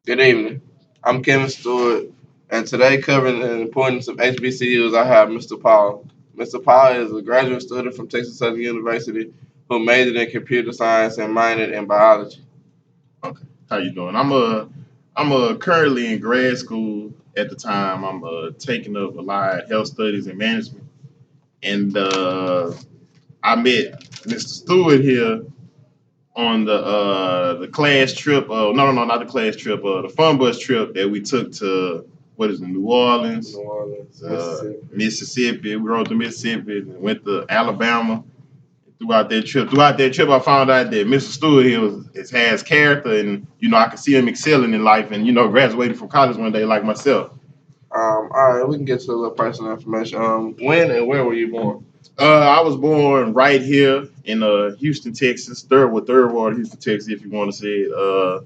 Good evening. I'm Kevin Stewart, and today covering the importance of HBCUs, I have Mr. Paul. Mr. Paul is a graduate student from Texas Southern University who majored in computer science and minored in biology. Okay, how you doing? I'm currently in grad school at the time. I'm taking up allied health studies and management, and I met Mr. Stewart here on the class trip. No, not the class trip. The fun bus trip that we took to what is it, New New Orleans, Orleans, Mississippi. Mississippi. We rode to Mississippi, and went to Alabama. Throughout that trip, I found out that Mr. Stewart here has character, and I could see him excelling in life, and graduating from college one day like myself. All right, we can get to a little personal information. When and where were you born? I was born right here in Houston, Texas, third ward, Houston, Texas, if you want to say it.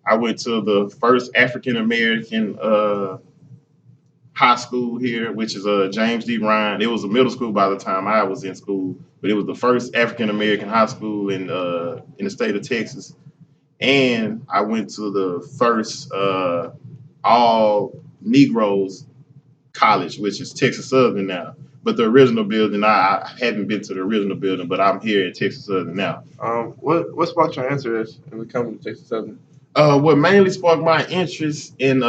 I went to the first African American high school here, which is James D. Ryan. It was a middle school by the time I was in school, but it was the first African American high school in the state of Texas. And I went to the first all Negroes college, which is Texas Southern now. But the original building, I haven't been to the original building, but I'm here at Texas Southern now. What sparked your interest in becoming a Texas Southern? What mainly sparked my interest in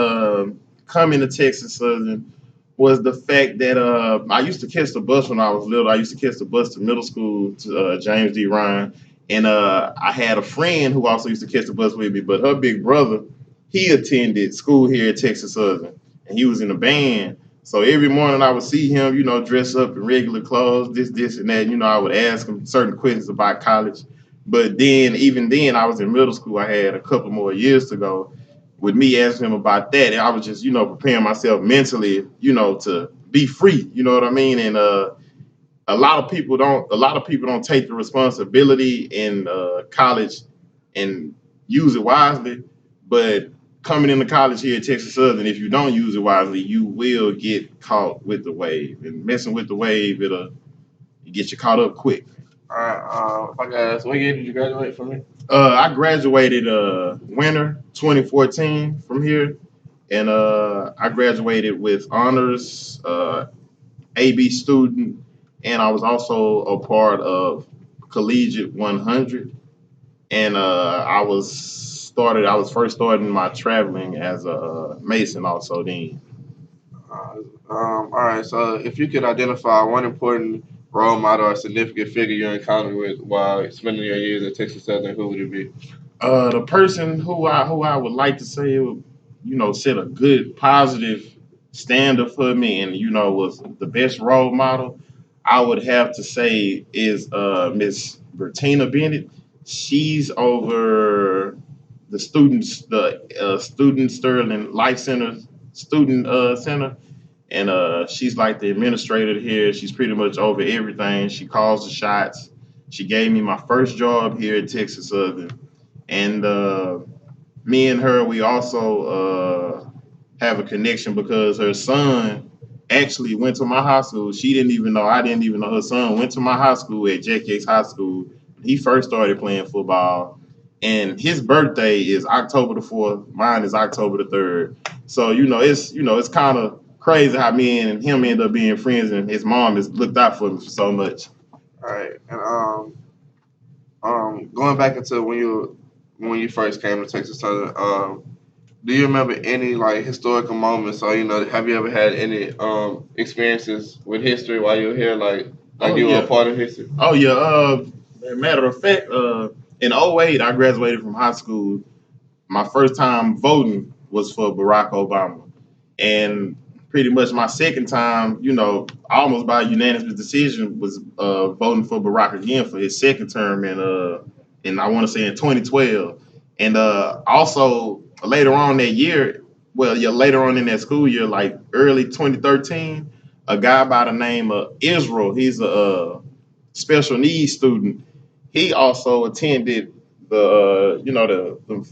coming to Texas Southern was the fact that I used to catch the bus when I was little. I used to catch the bus to middle school to James D. Ryan, and I had a friend who also used to catch the bus with me. But her big brother, he attended school here at Texas Southern, and he was in a band. So every morning I would see him, dress up in regular clothes, this, and that. I would ask him certain questions about college. But then, even then, I was in middle school. I had a couple more years to go. With me asking him about that, I was just, preparing myself mentally, to be free. You know what I mean? And a lot of people don't take the responsibility in college and use it wisely. But coming into college here at Texas Southern, if you don't use it wisely, you will get caught with the wave. And messing with the wave, it'll get you caught up quick. All right, if I could ask, what year did you graduate from me? I graduated winter 2014 from here, and I graduated with honors, AB student, and I was also a part of Collegiate 100. And I was first starting my traveling as a Mason also then. All right. So, if you could identify one important role model or significant figure you encountered with while spending your years at Texas Southern, who would it be? The person who I would like to say, set a good positive standard for me, and was the best role model, I would have to say is Miss Bertina Bennett. She's over the student Sterling Life Center student center, and she's like the administrator here. She's pretty much over everything. She calls the shots. She gave me my first job here at Texas Southern, and me and her, we also have a connection because her son actually went to my high school. She didn't even know. I didn't even know her son went to my high school at JK's High School. He first started playing football, and his birthday is October the 4th. Mine is October the 3rd. So it's kind of crazy how me and him end up being friends, and his mom has looked out for me so much. All right, and going back into when you first came to Texas Southern, do you remember any like historical moments, or have you ever had any experiences with history while you were here, like Oh you were a yeah. part of history? Oh yeah. Matter of fact, in '08, I graduated from high school. My first time voting was for Barack Obama, and pretty much my second time, almost by unanimous decision, was voting for Barack again for his second term in I want to say in 2012, and also later on that year, well, yeah, later on in that school year, like early 2013, a guy by the name of Israel, he's a special needs student. He also attended the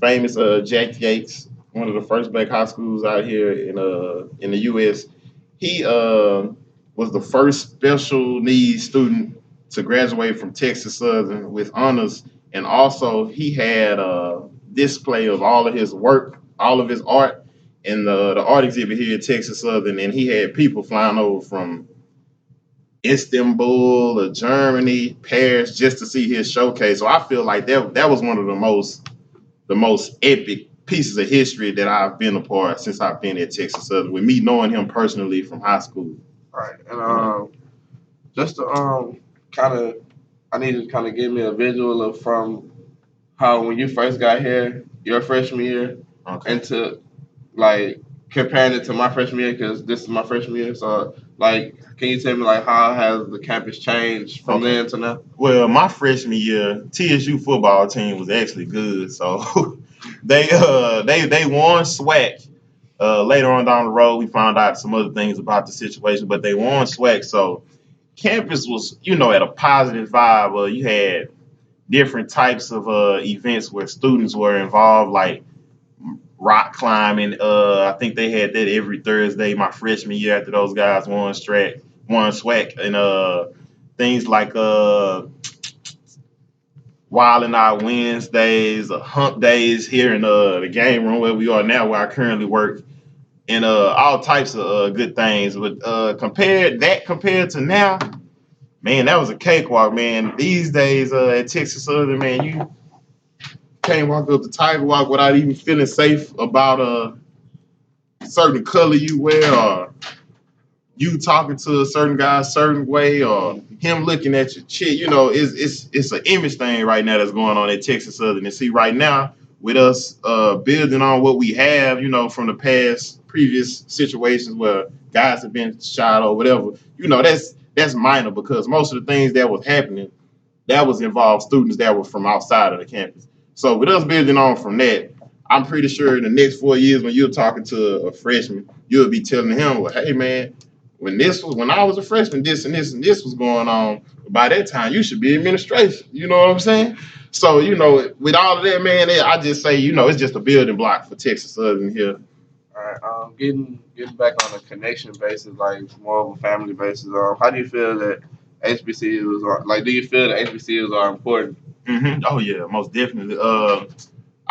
famous Jack Yates, one of the first black high schools out here in the U.S. He was the first special needs student to graduate from Texas Southern with honors, and also he had a display of all of his work all of his art in the art exhibit here at Texas Southern, and he had people flying over from Istanbul or Germany, Paris, just to see his showcase. So I feel like that was one of the most epic pieces of history that I've been a part since I've been at Texas Southern. With me knowing him personally from high school. Right. And You know. just to kind of, I need to kind of give me a visual of from how when you first got here, your freshman year, Okay. into like comparing it to my freshman year because this is my freshman year. So like, can you tell me like how has the campus changed from Okay. then to now? Well, my freshman year, TSU football team was actually good, so they won SWAC. Later on down the road, we found out some other things about the situation, but they won SWAC. So campus was, at a positive vibe. You had different types of events where students were involved, like rock climbing. I think they had that every Thursday my freshman year after those guys won SWAC, and things like Wilding Out Wednesdays, Hump Days here in the game room where we are now, where I currently work, and all types of good things. But compared to now, man, that was a cakewalk, man. These days at Texas Southern, man, you can't walk up the Tiger Walk without even feeling safe about a certain color you wear, or you talking to a certain guy a certain way, or him looking at your chick. It's an image thing right now that's going on at Texas Southern. And see, right now, with us building on what we have, from the past previous situations where guys have been shot or whatever, that's minor, because most of the things that was happening, that was involved students that were from outside of the campus. So with us building on from that, I'm pretty sure in the next 4 years, when you're talking to a freshman, you'll be telling him, well, hey man, when I was a freshman, this and this and this was going on. By that time, you should be in administration. You know what I'm saying? So, with all of that, man, I just say, it's just a building block for Texas Southern here. All right. Getting back on a connection basis, like more of a family basis. How do you feel that HBCUs are like? Do you feel that HBCUs are important? Oh yeah, most definitely.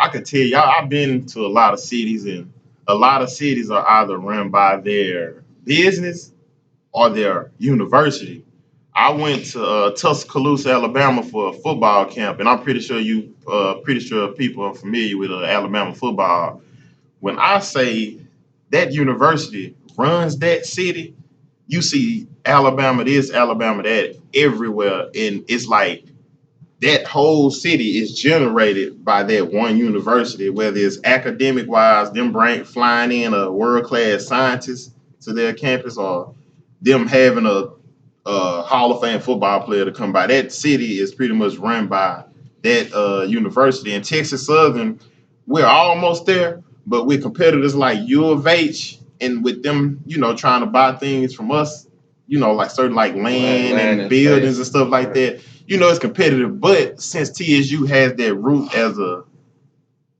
I could tell y'all, I've been to a lot of cities, and a lot of cities are either run by their business or their university. I went to Tuscaloosa, Alabama for a football camp, and I'm pretty sure people are familiar with Alabama football. When I say that university runs that city, you see Alabama this, Alabama that everywhere, and it's like that whole city is generated by that one university, whether it's academic wise, them flying in a world class scientist to their campus, or them having a Hall of Fame football player to come by. That city is pretty much run by that university. And Texas Southern, we're almost there, but with competitors like U of H, and with them, trying to buy things from us, like certain like land Land and and buildings space. and stuff like Right. that, it's competitive. But since TSU has that root as a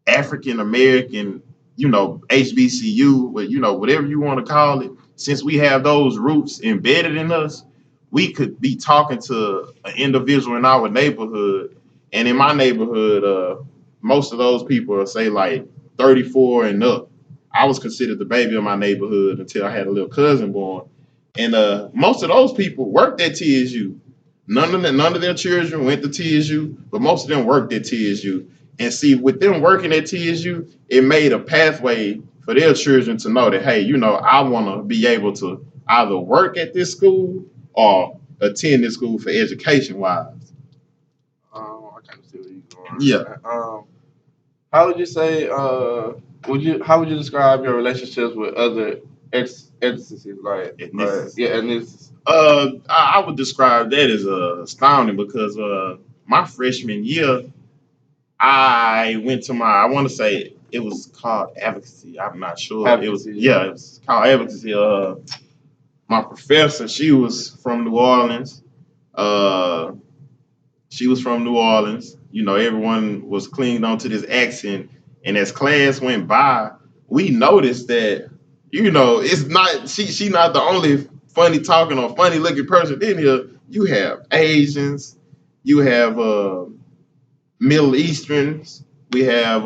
African American, HBCU, but whatever you want to call it, since we have those roots embedded in us, we could be talking to an individual in our neighborhood. And in my neighborhood, most of those people are say like 34 and up. I was considered the baby of my neighborhood until I had a little cousin born. And most of those people worked at TSU. None of their children went to TSU, but most of them worked at TSU. And see, with them working at TSU, it made a pathway for their children to know that, hey, I want to be able to either work at this school or attend this school for education wise. I kind of see where you're going. Yeah. How would you say? Would you? How would you describe your relationships with other entities? Ethnicities. Yeah, ethnicities. I would describe that as astounding, because my freshman year, I went to I want to say it was called advocacy. I'm not sure. Advocacy. Yeah, it was called advocacy. My professor, she was from New Orleans. Uh, she was from New Orleans. Everyone was clinging on to this accent. And as class went by, we noticed that, it's not she not the only funny talking or funny looking person in here. You have Asians, you have Middle Easterns, we have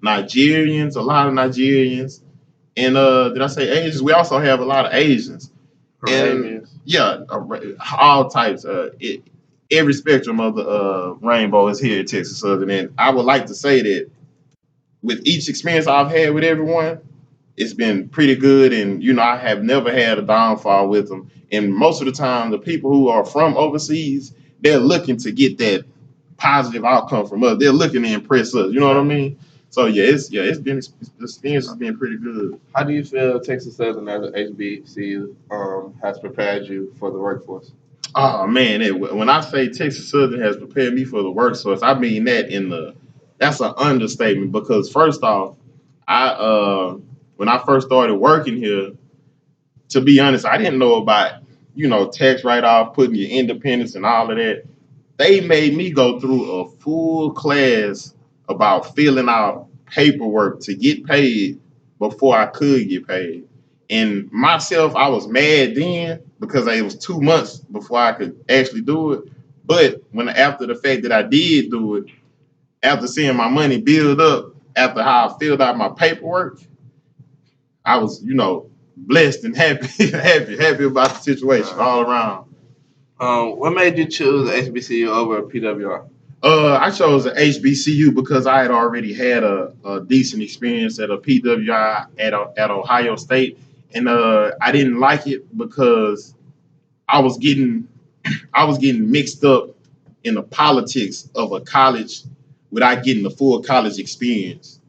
Nigerians, a lot of Nigerians, and did I say Asians? We also have a lot of Asians, and Arabians. yeah, all types. Every spectrum of the rainbow is here at Texas Southern, and I would like to say that with each experience I've had with everyone, it's been pretty good. And I have never had a downfall with them. And most of the time, the people who are from overseas, they're looking to get that positive outcome from us. They're looking to impress us. You know what I mean? So it's been the experience has been pretty good. How do you feel Texas Southern as an HBCU has prepared you for the workforce? Oh man, when I say Texas Southern has prepared me for the workforce, I mean that's an understatement because first off, I when I first started working here, to be honest, I didn't know about tax write off, putting your independence and all of that. They made me go through a full class about filling out paperwork to get paid before I could get paid. And myself, I was mad then because it was 2 months before I could actually do it. But when after the fact that I did do it, after seeing my money build up, after how I filled out my paperwork, I was, blessed and happy, happy about the situation all around. What made you choose the HBCU over PWR? I chose an HBCU because I had already had a decent experience at a PWI at Ohio State, and I didn't like it because I was getting I was getting mixed up in the politics of a college without getting the full college experience.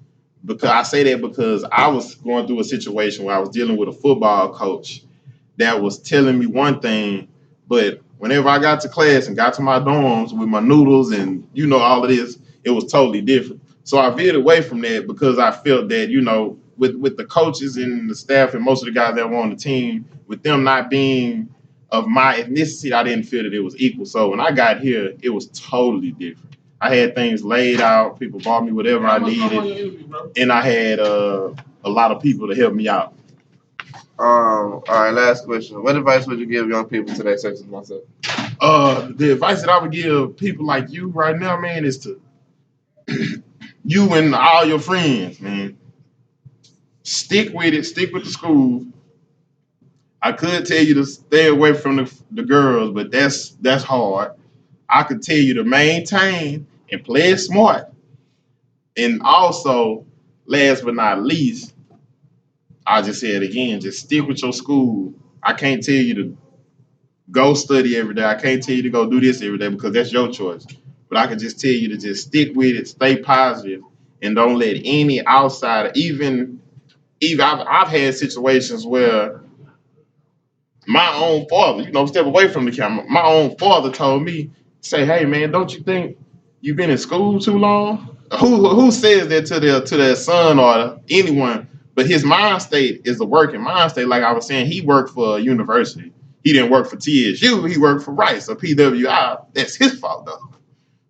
Because I say that because I was going through a situation where I was dealing with a football coach that was telling me one thing, but whenever I got to class and got to my dorms with my noodles and all of this, it was totally different. So I veered away from that because I felt that with the coaches and the staff and most of the guys that were on the team, with them not being of my ethnicity, I didn't feel that it was equal. So when I got here, it was totally different. I had things laid out. People bought me whatever I needed, and I had a lot of people to help me out. All right, last question. What advice would you give young people today, such as myself? The advice that I would give people like you right now, man, is to you and all your friends, man, stick with it, stick with the school. I could tell you to stay away from the girls, but that's hard. I could tell you to maintain and play it smart. And also, last but not least, I'll just say it again, just stick with your school. I can't tell you to go study every day. I can't tell you to go do this every day because that's your choice. But I can just tell you to just stick with it, stay positive, and don't let any outsider, even I've had situations where my own father, step away from the camera. My own father told me, say, "Hey man, don't you think you've been in school too long?" Who says that to their son or anyone? But his mind state is a working mind state. Like I was saying, he worked for a university. He didn't work for TSU. He worked for Rice or PWI. That's his fault though.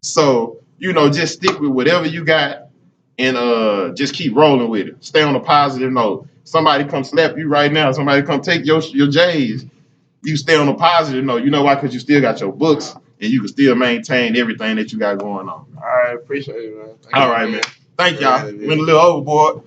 So just stick with whatever you got and just keep rolling with it. Stay on a positive note. Somebody come slap you right now. Somebody come take your J's. You stay on a positive note. You know why? Because you still got your books and you can still maintain everything that you got going on. All right, appreciate it, man. All right, man. Thank y'all. Went a little overboard.